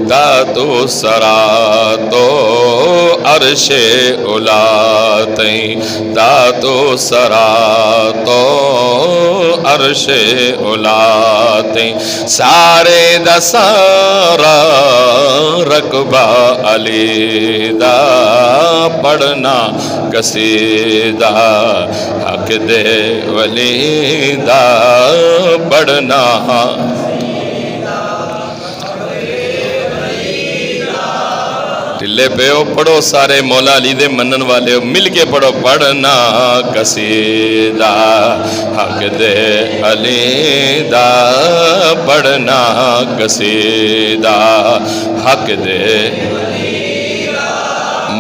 داتو سرا تو عرش اولاتیں داتو سرا تو عرش اولاتیں سارے دا سارا رقبہ علی دا پڑھنا قصیدہ حق دے ولی دا پڑھنا ٹلے پہ ہو پڑھو سارے مولا علی دے منن والے ہو مل کے پڑھو پڑھنا قصیدہ حق دے علی دا پڑھنا قصیدہ حق دے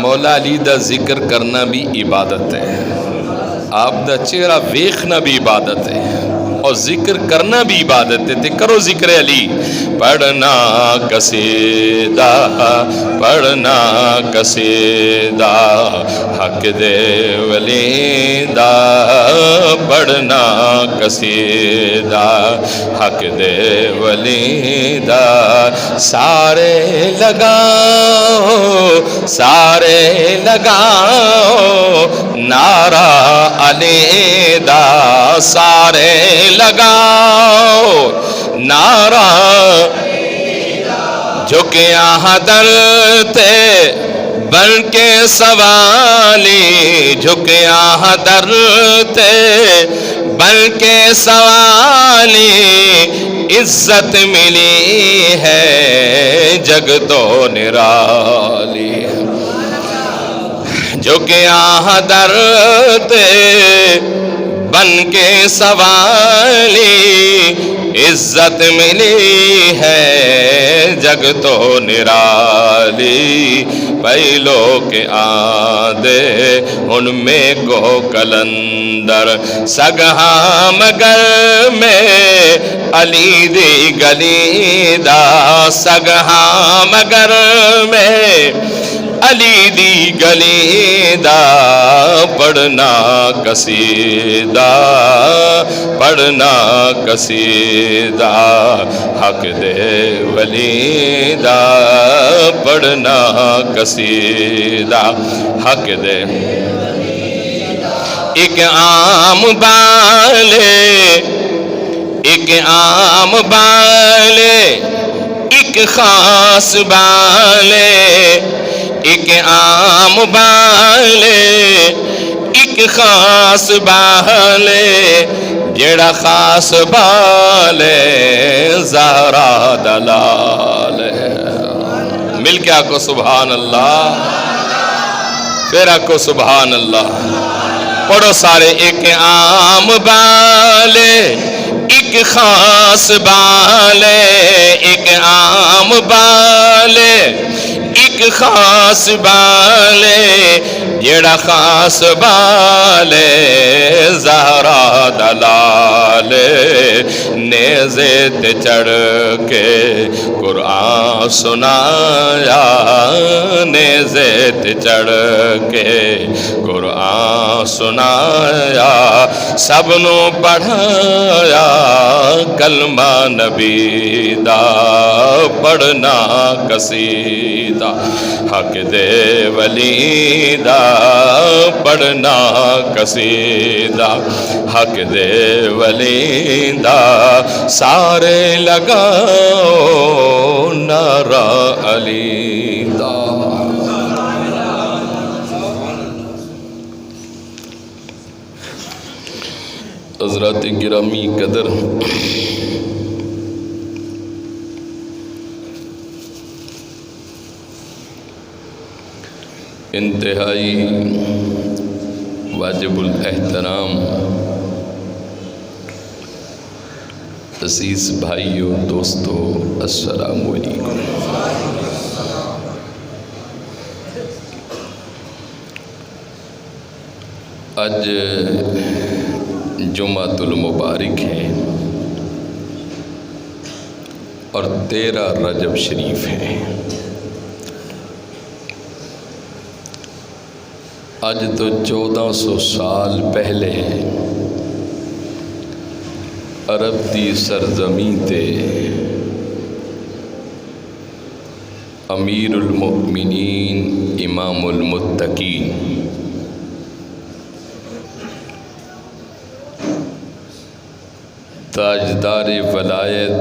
مولا علی دا ذکر کرنا بھی عبادت ہے آپ دا چہرہ ویکھنا بھی عبادت ہے اور ذکر کرنا بھی عبادت ہے تے کرو ذکر علی پڑھنا قصیدہ پڑھنا قصیدہ حق دے ولی دا پڑھنا قصیدہ حق دے ولی دا سارے لگاؤ نعرہ علی دا سارے لگاؤ نعرہ جھکیاں حضرتے بن کے سوالی جھکیاں حضرتے بن کے سوالی عزت ملی ہے جگ تو نرالی جھکیاں حضرتے بن کے سوالی عزت ملی ہے جگ تو نرالی پہلو کے آدھے ان میں کو کلندر سگہاں مگر میں علی دی گلی دا سگہاں مگر میں علی دی گلی دا پڑھنا قصیدہ پڑھنا قصیدہ حق دے ولی دا پڑھنا قصیدہ حق دے ایک عام بالے ایک خاص بالے ایک عام بالے ایک خاص بالے جڑا خاص بالے زہرا دلال مل کے آکو سبحان اللہ پھر آکو سبحان اللہ پڑھو سارے ایک عام بالے ایک خاص بالے ایک عام بالے ایک خاص بالے جڑا خاص بالے زہرا دلال نیزے تے چڑھ کے قرآن سنایا نیزے تے چڑھ کے قرآن سنایا سب نو پڑھایا کلمہ نبی دا پڑھنا قصیدہ حق دے ولی دا پڑھنا قصیدہ حق دے ولی دا سارے لگاؤ نعرہ علی دا حضرات گرامی قدر انتہائی واجب الاحترام عزیز بھائیو دوستو السلام علیکم آج جمعۃ المبارک ہے اور 13 رجب شریف ہے آج تو 1400 سال پہلے عرب دی سرزمین تے امیر المؤمنین امام المتقین تاجدار ولایت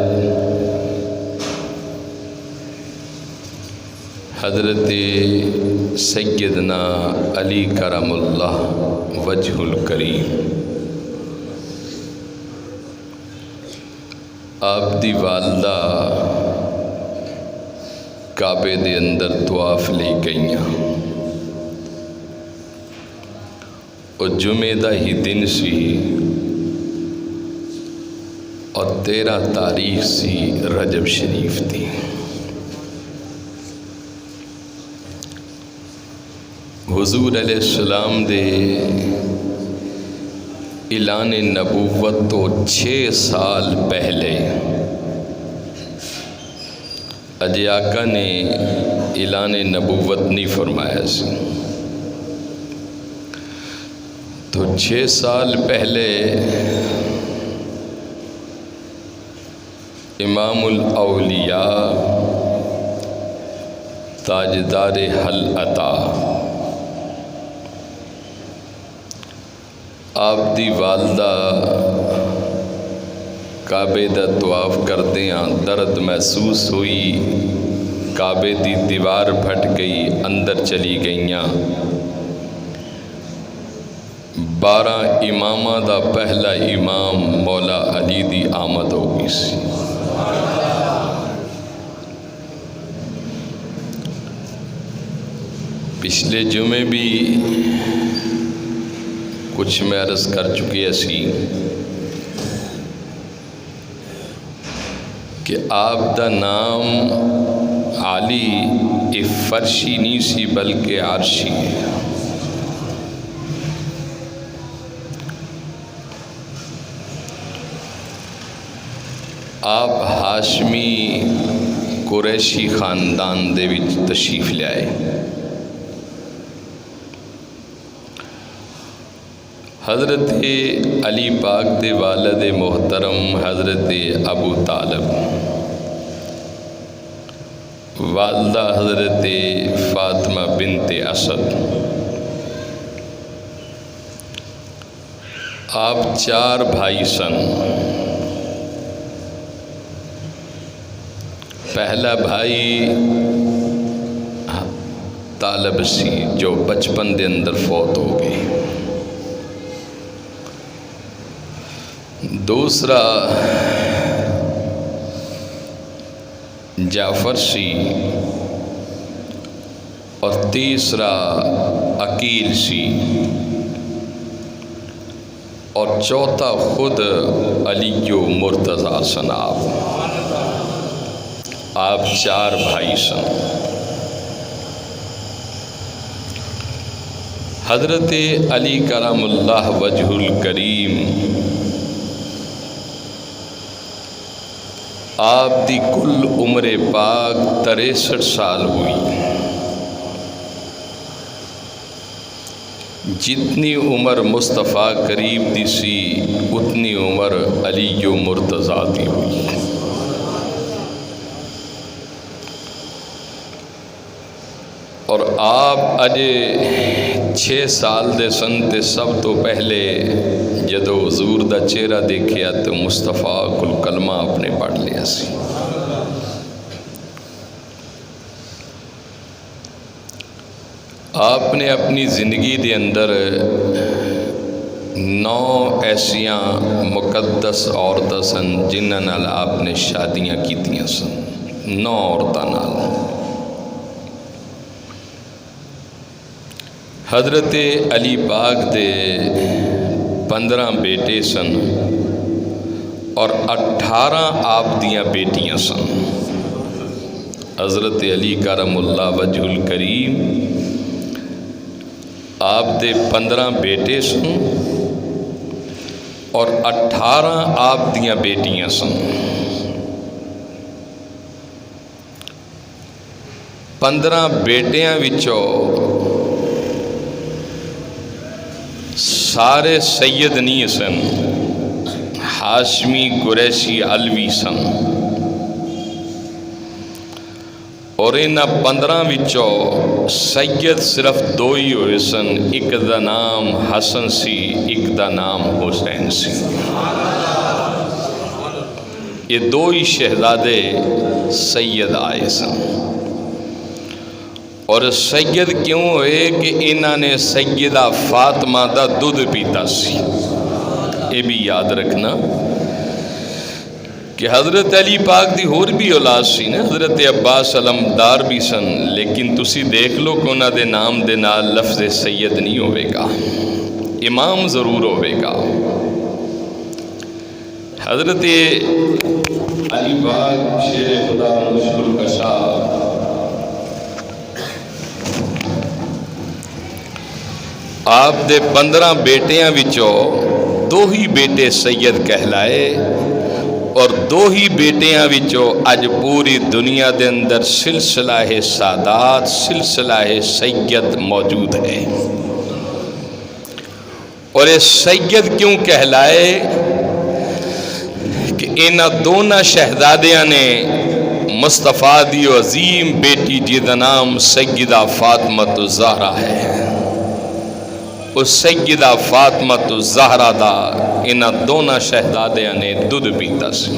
حضرت سیدنا علی کرم اللہ وجہ الکریم، آپ دی والدہ کعبے دے اندر طواف لے گئیاں، اور جمعہ دا ہی دن سی اور 13 تاریخ سی رجب شریف تھی۔ حضور علیہ السلام دے اعلان نبوت تو 6 سال پہلے اجے آقا نے اعلان نبوت نہیں فرمایا سی، تو 6 سال پہلے امام الاولیاء تاجدار حل عطا آپ دی والدہ کعبے دا طواف کردیاں درد محسوس ہوئی، کعبے دی دیوار پھٹ گئی، اندر چلی گئیاں۔ 12 امامہ دا پہلا امام مولا علی دی آمد ہو گئی سی۔ پچھلے جمعے بھی کچھ میں عرض کر چکی سی کہ آپ دا نام علی فرشی نہیں سی بلکہ عرشی ہے۔ آپ ہاشمی قریشی خاندان دے وچ تشریف لے آئے۔ حضرت علی پاک دے والد محترم حضرت ابو طالب، والدہ حضرت فاطمہ بنت اسد، آپ 4 بھائی سن۔ پہلا بھائی طالب سی جو بچپن دے اندر فوت ہو گئی، دوسرا جعفر سی، اور تیسرا عقیل سی، اور چوتھا خود علی مرتضیٰ سن۔ آپ 4 بھائی سن۔ حضرت علی کرم اللہ وجہ الکریم آپ دی کل عمر پاک 63 سال ہوئی۔ جتنی عمر مصطفیٰ قریب دی سی اتنی عمر علی مرتضیٰ دی ہوئی۔ اور آپ اجے 6 سال دے سن تے سب تو پہلے جدو حضور دا چہرہ دیکھیا تو مصطفیٰ کل کلمہ اپنے پڑھ لیا سی۔ آپ نے اپنی زندگی دے اندر 9 ایسیاں مقدس عورتاں سن جنہاں نال آپ نے شادیاں کیتیاں سن، 9 عورتاں نال۔ حضرت علی پاک دے 15 بیٹے سن اور 18 آپ دیاں بیٹیاں سن۔ حضرت علی کرم اللہ وجہ الکریم آپ دے 15 بیٹے سن اور 18 آپ دیاں بیٹیاں سن۔ 15 بیٹیاں وچوں سارے سید نہیں سن، ہاشمی قریشی علوی سن۔ اور انہاں 15 وچوں سید صرف 2 ہی ہوئے سن، ایک دا نام حسن سی، ایک دا نام حسین سی۔ یہ 2 ہی شہزادے سید آئے سن۔ اور سید کیوں ہوئے کہ انہاں نے سیدہ فاطمہ دا دودھ پیتا سی۔ یہ بھی یاد رکھنا کہ حضرت علی پاک دی ہور بھی اولاد سی نا، حضرت عباس علمدار بھی سن، لیکن تسی دیکھ لو کہ انہاں دے نام دے نال لفظ سید نہیں ہوئے گا، امام ضرور ہوئے گا۔ حضرت علی پاک شیر خدا مشکل کشا آپ دے 15 بیٹیاں وچوں 2 ہی بیٹے سید کہلائے، اور 2 ہی بیٹیاں وچوں اج پوری دنیا دے اندر سلسلہ سادات، سلسلہ سید موجود ہے۔ اور یہ سید کیوں کہلائے کہ انہاں دونوں شہزادیاں نے مصطفیٰ دی عظیم بیٹی جدا نام سیدہ فاطمہ الزہرا ہے، اس سیدہ فاطمہ الزہرا دا انہاں دونوں شہزادیاں نے دودھ پیتا سی۔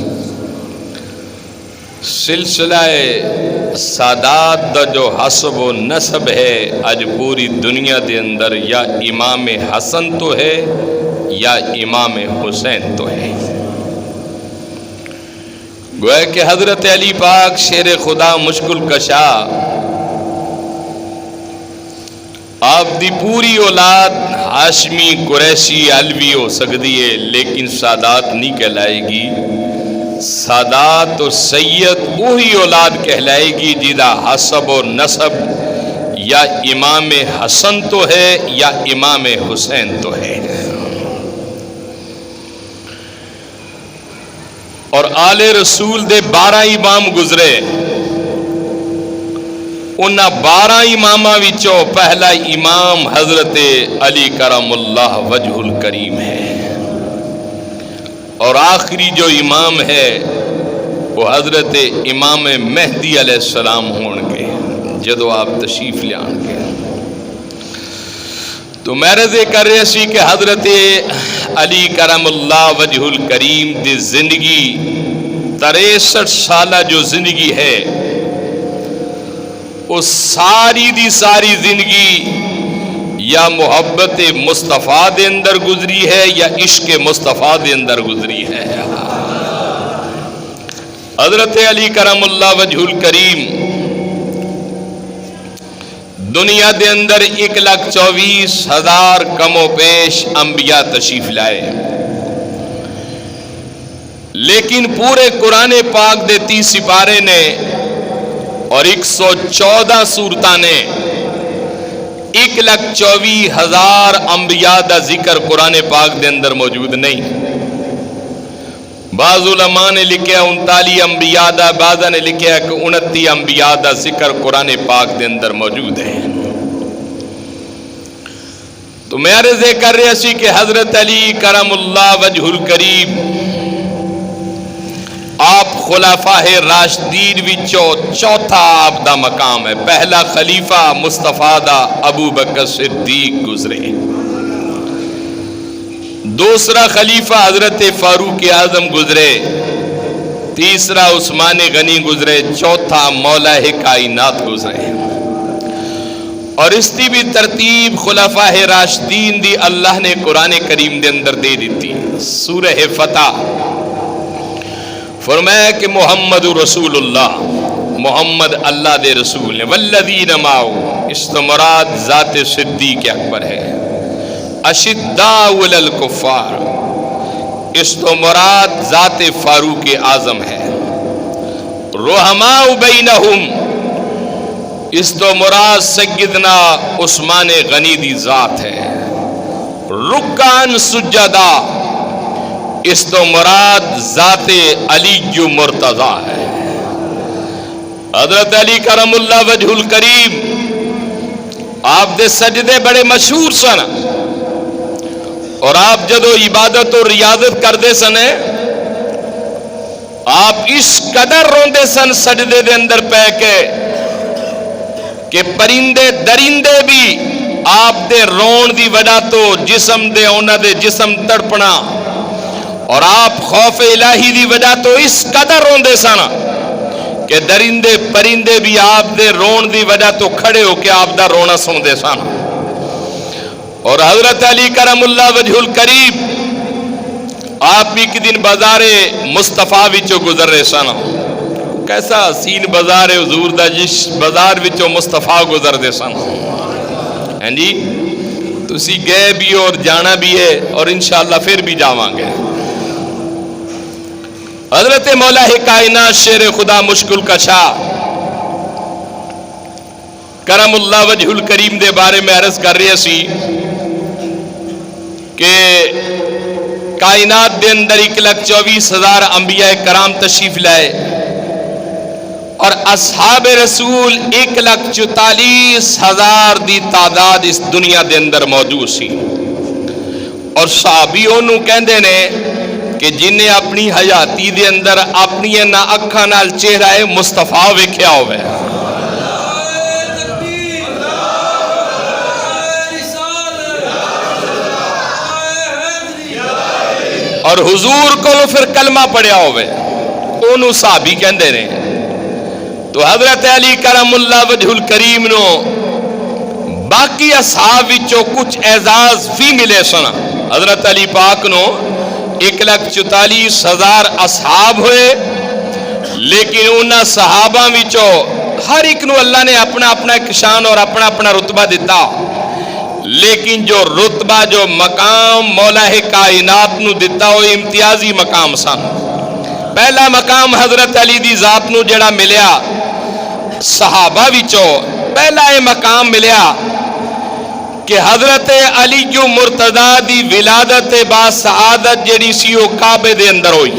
سلسلہ سادات دا جو حسب و نسب ہے اج پوری دنیا دے اندر یا امام حسن تو ہے یا امام حسین تو ہے۔ گویا کہ حضرت علی پاک شیر خدا مشکل کشا آپ دی پوری اولاد ہاشمی قریشی علوی ہو سکتی ہے، لیکن سادات نہیں کہلائے گی۔ سادات اور سید وہی اولاد کہلائے گی جدا حسب و نسب یا امام حسن تو ہے یا امام حسین تو ہے۔ اور آل رسول دے 12 امام گزرے، انہاں 12 امامہ وچوں پہلا امام حضرت علی کرم اللہ وجہ الکریم ہے، اور آخری جو امام ہے وہ حضرت امام مہدی علیہ السلام ہون گے جدو آپ تشریف لے آن گے۔ تو میں رضے کر رہے سی کہ حضرت علی کرم اللہ وجہ الکریم دی زندگی 63 سالہ جو زندگی ہے وہ ساری دی ساری زندگی یا محبت مصطفیٰ دے اندر گزری ہے یا عشق مصطفیٰ دے اندر گزری ہے۔ حضرت علی کرم اللہ وجہ الکریم دنیا دے اندر 1,24,000 کم و بیش انبیاء تشریف لائے، لیکن پورے قرآن پاک دے 30 سپارے نے اور 114 سورتاں نے 1,24,000 انبیاء دا ذکر قرآن پاک دے اندر موجود نہیں۔ بعض علماء نے لکھیا 39 انبیاء دا، بعض نے لکھیا کہ 29 انبیاء دا ذکر قرآن پاک دے اندر موجود ہے۔ تو میں عرض کر رہے سی کہ حضرت علی کرم اللہ وجہ الکریم آپ خلفاء راشدین وچوں چوتھا آپ دا مقام ہے۔ پہلا خلیفہ مصطفیٰ دا ابو بکر صدیق گزرے، دوسرا خلیفہ حضرت فاروق اعظم گزرے، تیسرا عثمان غنی گزرے، چوتھا مولا کائنات گزرے۔ اور اس کی بھی ترتیب خلفاء راشدین دی اللہ نے قرآن کریم دے اندر دے دیتی۔ سورہ فتح فرمایا کہ محمد رسول اللہ، محمد اللہ دے رسول نے، والذین معہ، اس تو مراد ذات صدیق اکبر ہے، اشداء علی الکفار، اس تو مراد ذات فاروق اعظم ہے، رحماء بینہم، اس تو مراد سیدنا عثمان غنی دی ذات ہے، رکعن سجدہ، اس تو مراد ذات علی مرتضی ہے۔ حضرت علی کرم اللہ وجہ الکریم آپ دے سجدے بڑے مشہور سن، اور آپ جدو عبادت اور ریاضت کردے سنے آپ اس قدر روندے سن سجدے دے اندر پہ کے کہ پرندے درندے بھی آپ دے رون دی وجہ تو جسم دے انہاں دے جسم تڑپنا اور آپ خوف الہی دی وجہ تو اس قدر روندے سن کہ درندے پرندے بھی آپ دے رون دی وجہ تو کھڑے ہو کے آپ دا رونا سندے سن. اور حضرت علی کرم اللہ وجہ الکریم آپ بھی ایک دن بازار مصطفیٰ وچوں گزر رہے سن. کیسا حسین بازار حضور دا جس بازار وچوں مصطفیٰ گزر دے سن. ہیں جی تسی گئے بھی اور جانا بھی ہے اور انشاءاللہ پھر بھی جاواں گے. حضرت مولا کائنات شیر خدا مشکل کشا کرم اللہ وجہ الکریم دے بارے میں عرض کر رہے سی کہ کائنات دے اندر 1,24,000 انبیاء کرام تشریف لائے اور اصحاب رسول 1,44,000 دی تعداد اس دنیا دے اندر موجود سی. اور صحابیوں نو کہندے نے کہ جنہیں اپنی حیاتی دے اندر اپنی نہ اکھاں نال چہرہ مصطفیٰ ویکھیا ہوئے اور حضور کو پھر کلمہ پڑھیا ہوئے انہوں صحابی کہندے نے. تو حضرت علی کرم اللہ وجہ الکریم نو باقی اصحاب وچوں کچھ اعزاز بھی ملے سن. حضرت علی پاک نو 1,44,000 اصحاب ہوئے لیکن انہاں صحابہ وچوں ہر ایک نو اللہ نے اپنا اپنا ایک شان اور اپنا اپنا رتبہ دیتا. لیکن جو رتبہ جو مقام مولا کائنات نو دیتا وہ امتیازی مقام سن. پہلا مقام حضرت علی دی ذات نو جڑا ملیا صحابہ وچوں پہلا یہ مقام ملیا کہ حضرت علی جو مرتضیٰ دی ولادت با سعادت جڑی سی وہ کعبے دے اندر ہوئی.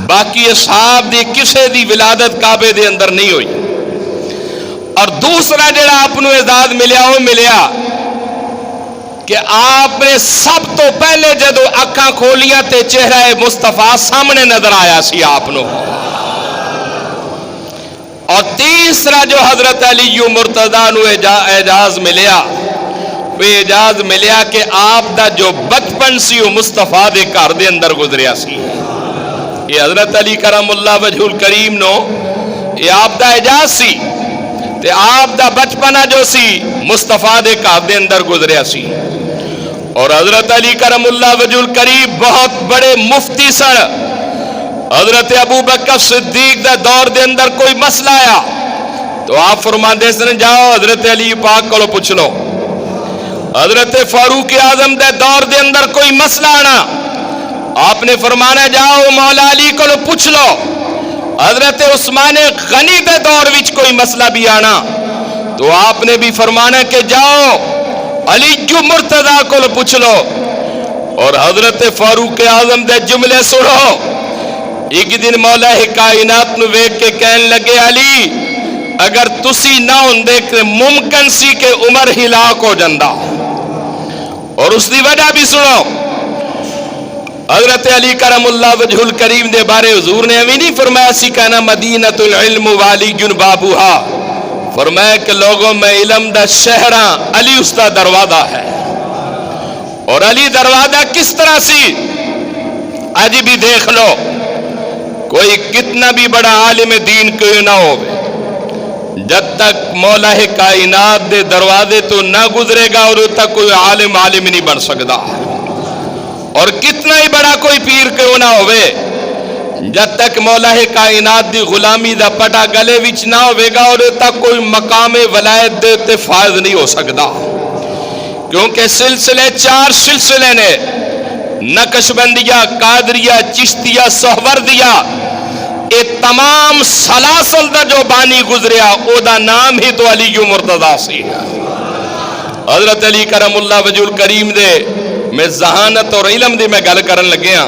باقی اصحاب دی کسے دی ولادت کعبے دے اندر نہیں ہوئی. اور دوسرا جڑا آپ نو اعزاز ملیا وہ ملیا کہ آپ نے سب تو پہلے جدو اکھاں کھولیاں تے چہرہ مصطفیٰ سامنے نظر آیا سی آپ نو. اور تیسرا جو حضرت علی مرتضیٰ نو اعزاز ملیا وہ اعزاز ملیا کہ آپ دا جو بچپن سی وہ مصطفیٰ دے گھر دے اندر گزریا سی. یہ حضرت علی کرم اللہ وجہ الکریم نو یہ آپ دا اعزاز سی تے آپ دا بچپنا جو سی مصطفیٰ دے گھر دے اندر گزریا سی. اور حضرت علی کرم اللہ وجہ الکریم بہت بڑے مفتی سن. حضرت ابو بکر صدیق دا دور دے اندر کوئی مسئلہ آیا تو آپ فرماندے سن جاؤ حضرت علی پاک کو پوچھ لو. حضرت فاروق اعظم دے دور دے اندر کوئی مسئلہ آنا آپ نے فرمانا جاؤ مولا علی کو پوچھ لو. حضرت عثمان غنی دے دور وچ کوئی مسئلہ بھی آنا تو آپ نے بھی فرمانا کہ جاؤ علی جو مرتضیٰ کو پوچھ لو. اور حضرت فاروق اعظم دے جملے سنو. ایک دن مولا کائنات نو ویکھ کے کہن لگے علی اگر تسی نہ ہوندے کہ ممکن سی کہ عمر ہلاک ہو جندا. اور اس دی وجہ بھی سنو. حضرت علی کرم اللہ وجہ الکریم دے بارے حضور نے ہمیں نہیں فرمایا سی کہنا مدینۃ العلم والی بابوہا. فرمایا کہ لوگوں میں علم دا شہراں علی اس دا دروازہ ہے. اور علی دروازہ کس طرح سی آج بھی دیکھ لو. کوئی کتنا بھی بڑا عالم دین کیوں نہ ہو جب تک مولا کائنات دے دروازے تو نہ گزرے گا اور تک کوئی عالم نہیں بن سکتا. اور کتنا ہی بڑا کوئی پیر کیوں نہ ہوئے جب تک مولا کائنات دی غلامی دا پٹا گلے وچ نہ ہوئے گا اور تک کوئی مقام ولایت دے تے فائز نہیں ہو سکتا. کیونکہ سلسلے 4 سلسلے نے نقشبندیہ قادریہ چشتیہ سہوردیہ اے تمام سلاسل دا جو بانی گزریا او دا نام ہی تو علی مرتضیٰ سی. حضرت علی کرم اللہ وجہ الکریم دے میں ذہانت اور علم دی میں گل کرن لگے ہاں.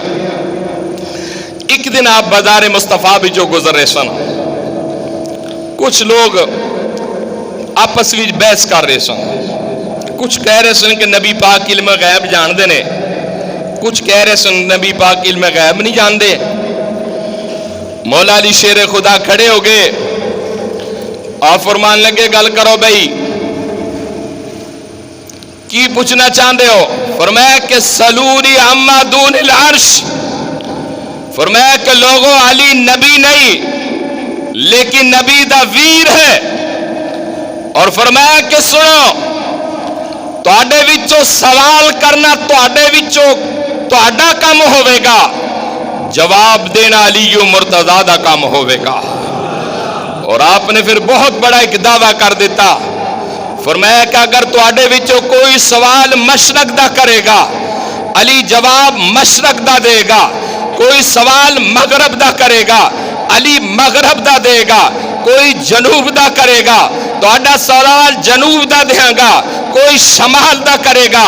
ایک دن آپ بازار مصطفیٰ بھی جو گزر رہے سن کچھ لوگ آپس وچ بحث کر رہے سن. کچھ کہہ رہے سن کہ نبی پاک علم غیب جان دے نے. کچھ کہہ رہے سن نبی پاک علم غیب نہیں جان دے. مولا علی شیر خدا کھڑے ہو گئے آپ فرمان لگے گل کرو بھائی کی پوچھنا چاہتے ہو؟ فرمایا کہ سلونی عما دون العرش، فرمایا کہ لوگوں علی نبی نہیں لیکن نبی دا ویر ہے، اور فرمایا کہ سنو تواڈے وچوں سوال کرنا تواڈے وچوں تواڈا کام ہوے گا، جواب دینا علی مرتضیٰ دا کام ہوے گا۔ اور آپ نے پھر بہت بڑا ایک دعویٰ کر دیتا، فرمایا کہ اگر تواڈے وچوں کوئی سوال مشرق دا کرے گا علی جواب مشرق دا دے گا، کوئی سوال مغرب دا کرے گا علی مغرب دا دے گا، کوئی جنوب دا کرے گا تواڈا سوال جنوب دا دیاں گا، کوئی شمال دا کرے گا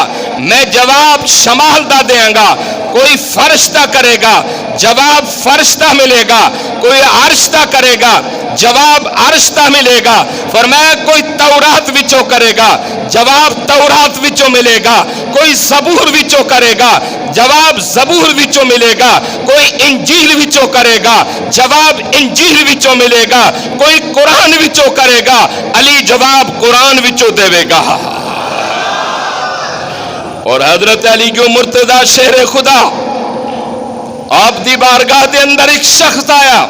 میں جواب شمال دا دیاں گا، کوئی فرش دا کرے گا جواب فرش دا ملے گا، کوئی عرش دا کرے گا جواب عرش دا ملے گا۔ فرمایا کوئی تورات وچوں کرے گا جواب تورات وچوں ملے گا، کوئی زبور وچوں کرے گا جواب زبور وچوں ملے گا، کوئی انجیل وچوں کرے گا جواب انجیل وچوں ملے گا، کوئی قرآن وچوں کرے گا علی جواب قرآن وچوں دے گا۔ اور حضرت علی کو مرتضیٰ شہر خدا آپ دی بارگاہ دے اندر ایک شخص آیا،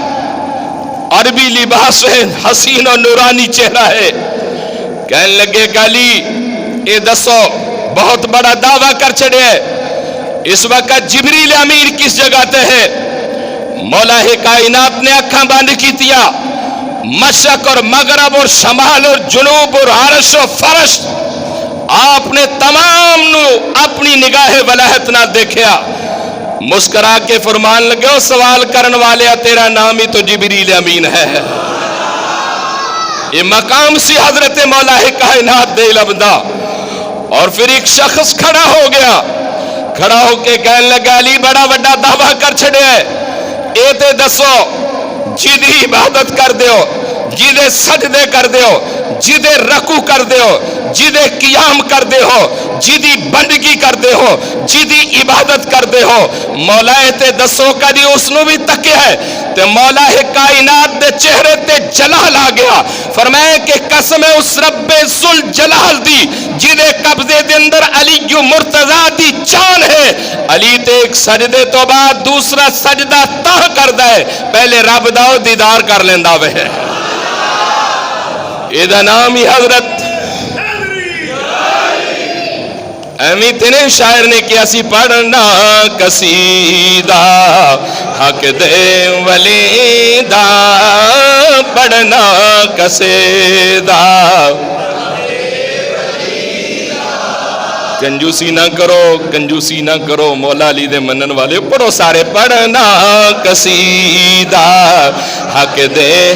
عربی لباس ہے، حسین اور نورانی چہرہ ہے، کہنے لگے کہ علی اے دسو بہت بڑا دعویٰ کر چھڑے ہے، اس وقت جبریل امین کس جگہ تے ہے؟ مولا کائنات نے اکھاں بند کی تیا، مشرق اور مغرب اور شمال اور جنوب اور عرش اور فرش آپ نے تمام نو اپنی نگاہ ولایت نہ دیکھیا، مسکرا کے فرمان لگے ہو سوال کرن والے تیرا نام ہی تو جبریل امین ہے۔ یہ مقام سی حضرت مولا کائنات دے لبدا۔ اور پھر ایک شخص کھڑا ہو گیا، کھڑا ہو کے کہنے لگا علی بڑا بڑا دعویٰ کر چھڑے ہے، اے تے دسو جدی عبادت کر دیو، جدے سجدے کر دیو، جدے رکوع کر دیو، جدے قیام کر دے ہو، جدی بندگی کر دے ہو، جدی عبادت کر دے ہو، مولا تے دسو کدی اس نو بھی تکے ہے؟ تے مولا کائنات دے چہرے تے جلال آ گیا، فرمایا کہ قسم اس رب ذوالجلال دی جدے قبضے دے اندر علی مرتضیٰ دی جان ہے، علی تے ایک سجدے تو بعد دوسرا سجدہ تاہ کر دے، پہلے رب داؤ دیدار کر لیندہ وے۔ ایدہ نام ہی حضرت امی تینے شاعر نے کیا سی پڑھنا قصیدہ حق دے ولی دا، پڑھنا قصیدہ کنجوسی نہ کرو، کنجوسی نہ کرو، مولا علی دے منن والے پڑھو سارے، پڑھنا قصیدہ حق دے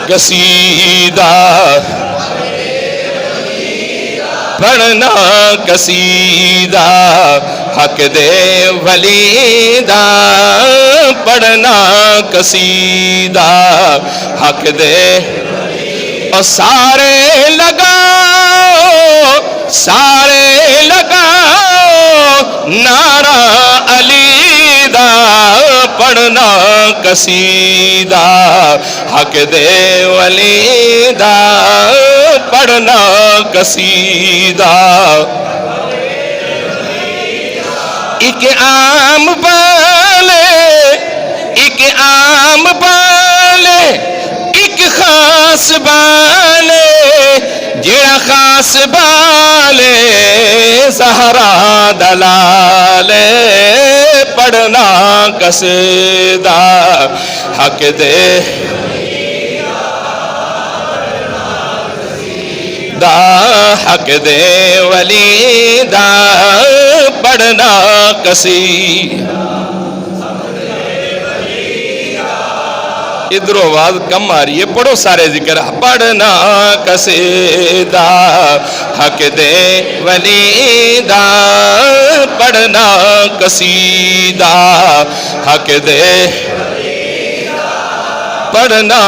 قصیدہ، پڑھنا قصیدہ حق دے ولی دا، پڑھنا قصیدہ حق دے، اور سارے لگاؤ سارے لگاؤ نعرہ علی دا، پڑھنا قصیدہ حق دے ولی دا، پڑھنا قصیدہ۔ ایک عام بالے ایک عام بالے ایک خاص بالے، جڑا خاص بالے زہرا دلالے، پڑھنا قصیدہ حق دے دا، حق دے ولی دا، پڑھنا قصیدہ۔ ادھر آواز کم آ رہی ہے، پڑھو سارے ذکر، پڑھنا قصیدہ حق دے ولی دا، پڑھنا قصیدہ حق دے، پڑھنا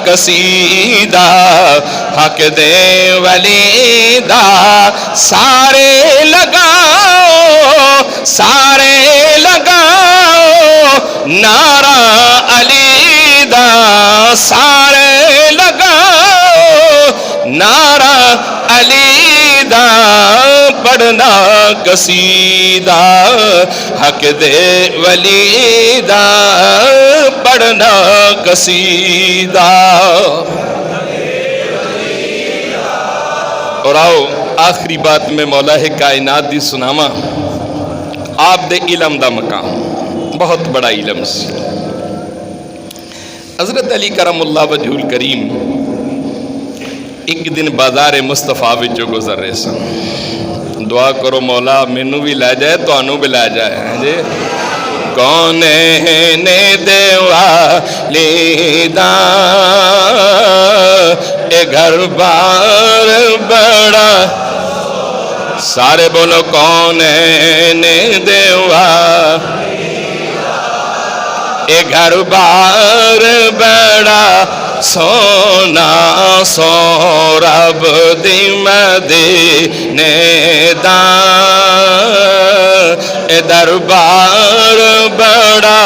قصیدہ حق دے ولی دا، سارے لگاؤ سارے لگاؤ نعرہ علی دا، قصیدہ حق دے ولی دا پڑھنا قصیدہ. اور آؤ آخری بات میں مولا کائنات دی سناواں. آپ دے علم دا مقام بہت بڑا علم سی. حضرت علی کرم اللہ وجہ الکریم ایک دن بازار مصطفیٰ وچوں گزر رہے سن. دعا کرو مولا مینوں بھی لے جائے تانوں بھی لے جائے جی. کونین دیوالی دا اے گھر بار بڑا. سارے بولو کونین دیوالی اے گھر بار بڑا سونا سورب دی مدینے دا اے دربار بڑا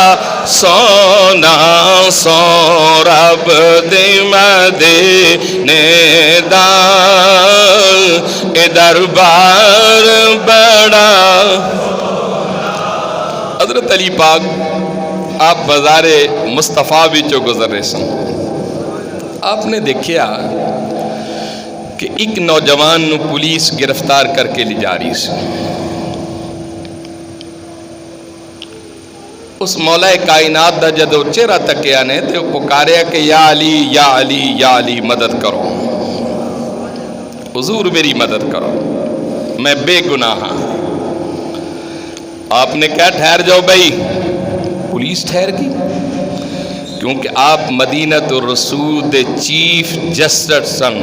سونا سورب دی مدینے دا اے دربار بڑا. حضرت علی پاک آپ بازار مصطفیٰ وچوں گزر رہے سن. آپ نے دیکھیا کہ ایک نوجوان نو پولیس گرفتار کر کے لے جا رہی سی. اس مولا کائنات دا جدو چہرہ تکیا نے تے وہ پکاریا کہ یا علی یا علی یا علی مدد کرو حضور میری مدد کرو میں بے گناہ ہاں. آپ نے کہا ٹھہر جاؤ بھائی. پولیس ٹھہر گئی کیونکہ آپ مدینۃ الرسول دے چیف جسٹس سن.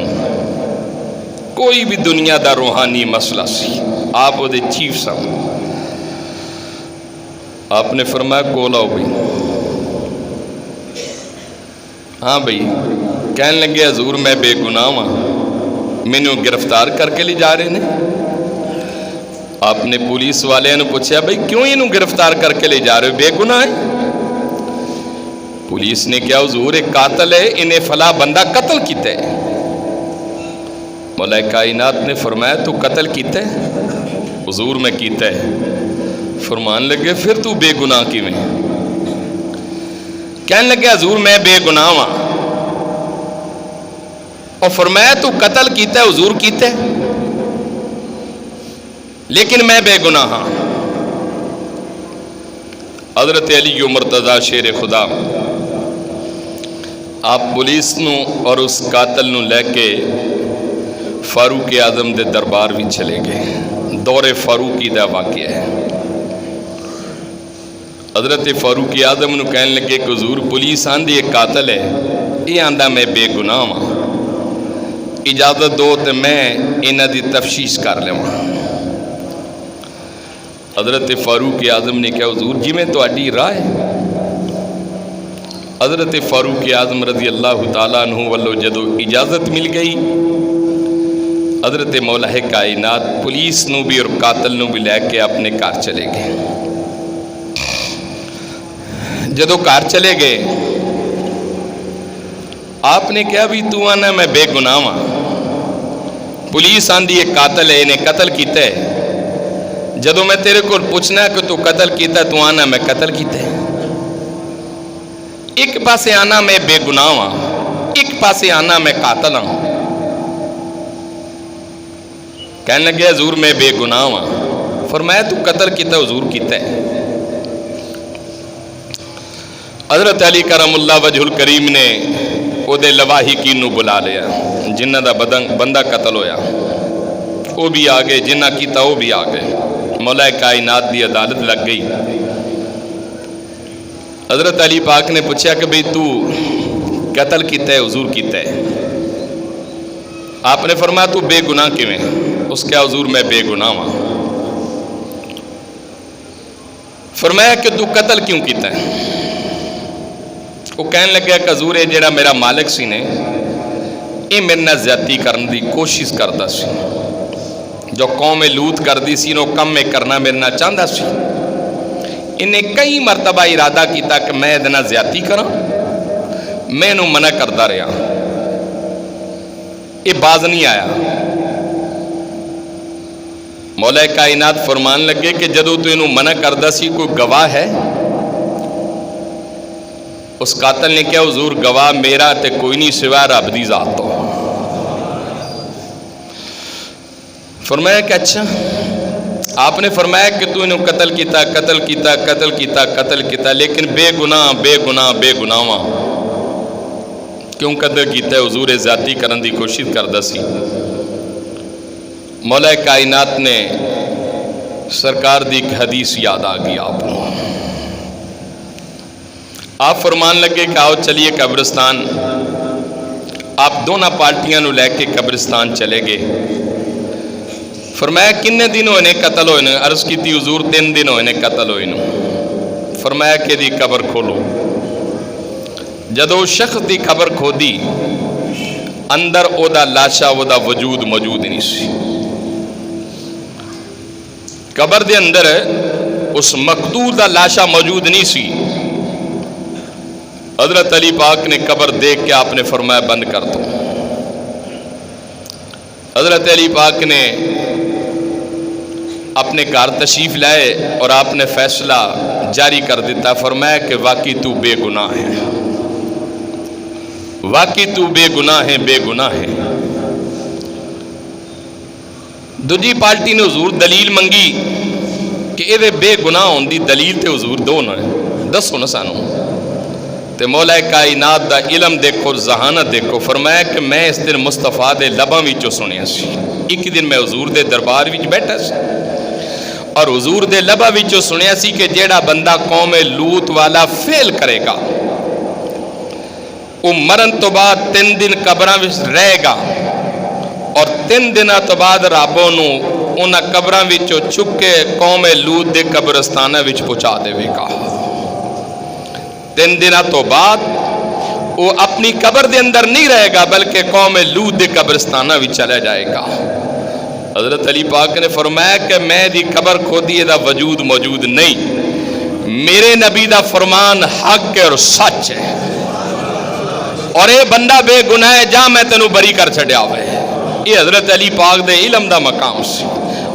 کوئی بھی دنیا دا روحانی مسئلہ سی آپ وہ دے چیف سن. آپ نے فرمایا کول آؤ بھائی. ہاں بھائی. کہنے لگے حضور میں بے گناہ ہاں مینوں گرفتار کر کے لے جا رہے ہیں. آپ نے پولیس والے نے پوچھا بھائی کیوں انہوں گرفتار کر کے لے جا رہے ہو بے گناہ ہے. پولیس نے کیا حضور ایک قاتل ہے انہیں فلاں بندہ قتل کیتا ہے. مولا کائنات نے فرمایا تو قتل کیتا ہے. حضور میں کیتا ہے. فرمان لگے پھر تو بے گناہ کی میں. کہنے لگے حضور میں بے گناہ ہاں. اور فرمایا تو قتل کیتا ہے حضور کیتا ہے لیکن میں بے گناہ ہاں. حضرت علی مرتضیٰ شیر خدا آپ پولیس نو اور اس قاتل نو لے کے فاروق اعظم دے دربار بھی چلے گئے. دور فاروقی دا واقعہ ہے. حضرت فاروق اعظم نو کہنے لگے کہ حضور پولیس آندھی ایک قاتل ہے یہ آندھا میں بے گناہ ہاں اجازت دو تے میں انہاں دی تفتیش کر لواں. حضرت فاروق اعظم نے کہا حضور جی میں تہاڈی راہ ہے. حضرت فاروق اعظم رضی اللہ تعالیٰ عنہ والو جدو اجازت مل گئی حضرت مولا کائنات پولیس نو بھی اور قاتل نو بھی لے کے اپنے گھر چلے گئے. جدو گھر چلے گئے آپ نے کہا بھی تو آنا میں بے گناہ ہاں. پولیس آندھی ایک قاتل ہے انہیں قتل کیتا ہے. جدو میں تیرے کو پوچھنا ہے کہ تو قتل کیتا ہے تو آنا میں قتل کیتا ہے. ایک پاسے آنا میں بے گناہ ہاں ایک پاسے آنا میں قاتل ہاں. کہنے لگے حضور میں بے گناہ ہاں. فرمایا تو قتل کیتا ہے حضور کیتا ہے. حضرت علی کرم اللہ وجہ الکریم نے وہ دے لواحقین نو بلا لیا جنہ دا بندہ قتل ہویا وہ بھی آ گئے جنہ کیتا وہ بھی آ گئے. مولا کائنات دی عدالت لگ گئی. حضرت علی پاک نے پوچھا کہ بھئی تو قتل کیتا ہے حضور کیتا ہے. آپ نے فرمایا تو بے گناہ کیویں. اس کے حضور میں بے گناہ ہاں. فرمایا کہ تو قتل کیوں کیتا ہے. وہ کہنے لگا کہ حضور یہ جڑا میرا مالک سی نے یہ میرے نال زیادتی کرنے دی کوشش کرتا سی. جو قوم لوط کر دی سی نو کم میں کرنا میرے نال چاہتا سی. انہیں کئی مرتبہ ارادہ کیتا کہ میں ادنا زیادتی کرا میں انہوں منع کرتا رہا. یہ باز نہیں آیا. مولا کائنات فرمان لگے کہ جدو تو انہوں منع کردہ سی کوئی گواہ ہے؟ اس قاتل نے کہا حضور گواہ میرا تے کوئی نہیں سوا رب دی ذات تو۔ فرمایا کہ اچھا، آپ نے فرمایا کہ تو انہوں قتل کیتا قتل کیتا قتل کیتا قتل کیتا لیکن بے گناہ بے گناہ بے گناہاں کیوں قتل کیتا ہے؟ حضور زیادتی کرن دی کوشش کردہ سی۔ مولا کائنات نے سرکار دی ایک حدیث یاد آ گئی آپ کو۔ آپ فرمان لگے کہ آؤ چلیے قبرستان۔ آپ دونوں پارٹیاں نو لے کے قبرستان چلے گئے۔ فرمایا کنے دن ہوئے نے قتل ہوئے نے؟ عرض کی تھی حضور 3 دن ہوئے نے قتل ہوئے نے۔ فرمایا کہ دی قبر کھولو۔ جدو شخص دی قبر کھو دی اندر او دا لاشا او دا وجود موجود نہیں سی۔ قبر دے اندر اس مقتول دا لاشا موجود نہیں سی۔ حضرت علی پاک نے قبر دیکھ کے آپ نے فرمایا بند کر دو۔ حضرت علی پاک نے اپنے گھر تشریف لائے اور آپ نے فیصلہ جاری کر دیتا، فرمایا کہ واقعی تو بے گناہ ہے، واقعی تو بے گناہ ہے بے گناہ ہے۔ دوجی پارٹی نے حضور دلیل منگی کہ اے بے گناہ ہون دی دلیل تے حضور دو نہ دسو نہ سانو۔ تے مولا کائنات دا علم دیکھو ذہانت دیکھو، فرمایا کہ میں اس دن مصطفیٰ دے لباں وچوں سنیا سی۔ ایک دن میں حضور دے دربار وچ بیٹھا سی اور حضور دے لباں وچوں سنیا سی کہ جیڑا بندہ قوم لوط والا فعل کرے گا وہ مرن تو بعد 3 دن قبراں وچ رہے گا اور 3 دنوں تو بعد رابوں نو انہاں قبراں وچوں چک کے قوم لوط دے قبرستانہ وچ پہنچا دے گا۔ 3 دنوں تو بعد وہ اپنی قبر دے اندر نہیں رہے گا بلکہ قوم لوط دے قبرستانہ وچ چلا جائے گا۔ حضرت علی پاک نے فرمایا کہ میں دی قبر کھودی دا وجود موجود نہیں، میرے نبی دا فرمان حق اور سچ ہے اور اے بندہ بے گناہ ہے، جا میں تینوں بری کر چھڑیا ہوئے۔ یہ حضرت علی پاک دے علم دا مقام سی۔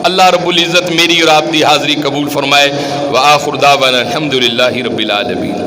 اللہ رب العزت میری اور آپ دی حاضری قبول فرمائے۔ وآخر دعوانا الحمدللہ رب العالمین۔